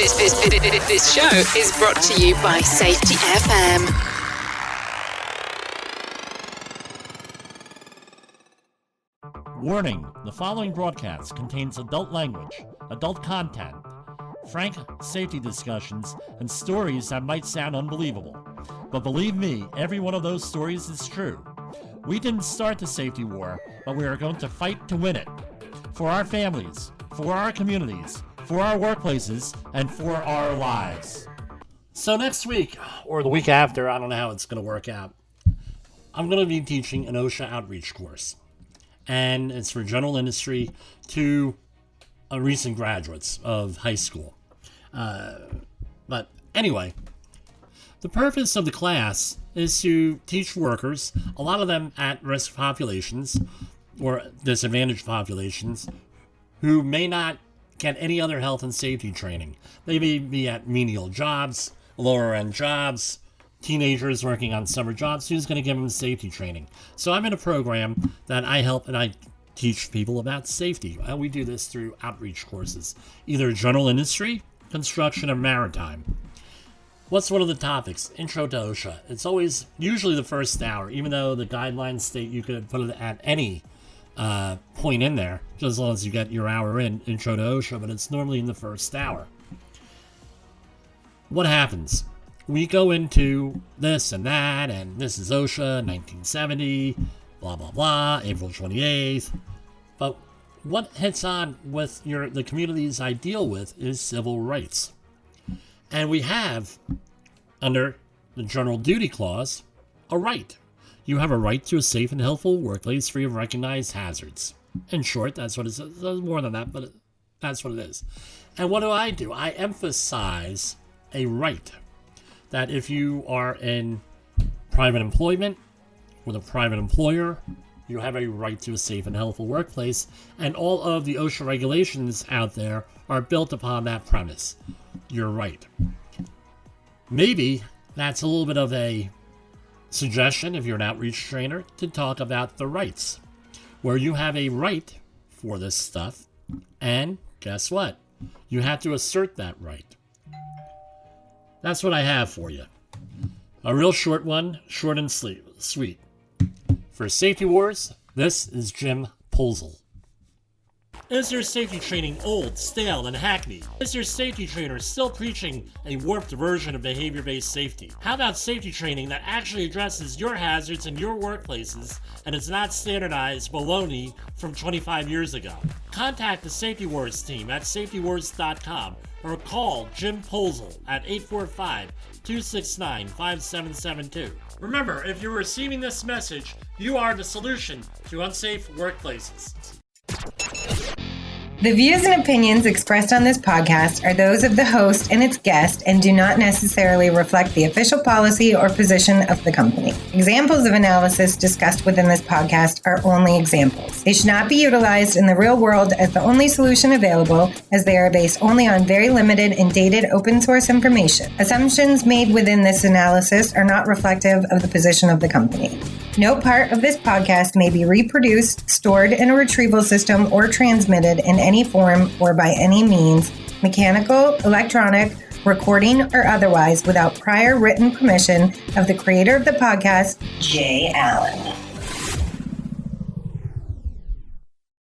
This show is brought to you by Safety FM. Warning, the following broadcast contains adult language, adult content, frank safety discussions, and stories that might sound unbelievable. But believe me, every one of those stories is true. We didn't start the safety war, but we are going to fight to win it. For our families, for our communities, for our workplaces, and for our lives. So next week, or the week after, I don't know how it's going to work out, I'm going to be teaching an OSHA outreach course. And it's for general industry to recent graduates of high school. But anyway, the purpose of the class is to teach workers, a lot of them at-risk populations or disadvantaged populations, who may not get any other health and safety training. They may be at menial jobs, lower-end jobs, teenagers working on summer jobs. Who's going to give them safety training? So I'm in a program that I help and I teach people about safety. And we do this through outreach courses, either general industry, construction, or maritime. What's one of the topics? Intro to OSHA. It's always usually the first hour, even though the guidelines state you could put it at any point in there, just as long as you get your hour in, intro to OSHA, but it's normally in the first hour. What happens? We go into this and that, and this is OSHA, 1970, blah, blah, blah, April 28th. But what hits on with the communities I deal with is civil rights. And we have, under the General Duty Clause, a right. You have a right to a safe and healthful workplace free of recognized hazards. In short, that's what it is. There's more than that, but that's what it is. And what do? I emphasize a right. That if you are in private employment with a private employer, you have a right to a safe and healthful workplace, and all of the OSHA regulations out there are built upon that premise. You're right. Maybe that's a little bit of a suggestion, if you're an outreach trainer, to talk about the rights, where you have a right for this stuff, and guess what? You have to assert that right. That's what I have for you. A real short one, short and sweet. For Safety Wars, this is Jim Polzel. Is your safety training old, stale, and hackneyed? Is your safety trainer still preaching a warped version of behavior-based safety? How about safety training that actually addresses your hazards in your workplaces and is not standardized baloney from 25 years ago? Contact the Safety Wars team at safetywars.com or call Jim Polzel at 845-269-5772. Remember, if you're receiving this message, you are the solution to unsafe workplaces. The views and opinions expressed on this podcast are those of the host and its guest and do not necessarily reflect the official policy or position of the company. Examples of analysis discussed within this podcast are only examples. They should not be utilized in the real world as the only solution available, as they are based only on very limited and dated open source information. Assumptions made within this analysis are not reflective of the position of the company. No part of this podcast may be reproduced, stored in a retrieval system, or transmitted in any form or by any means, mechanical, electronic, recording, or otherwise, without prior written permission of the creator of the podcast, Jay Allen.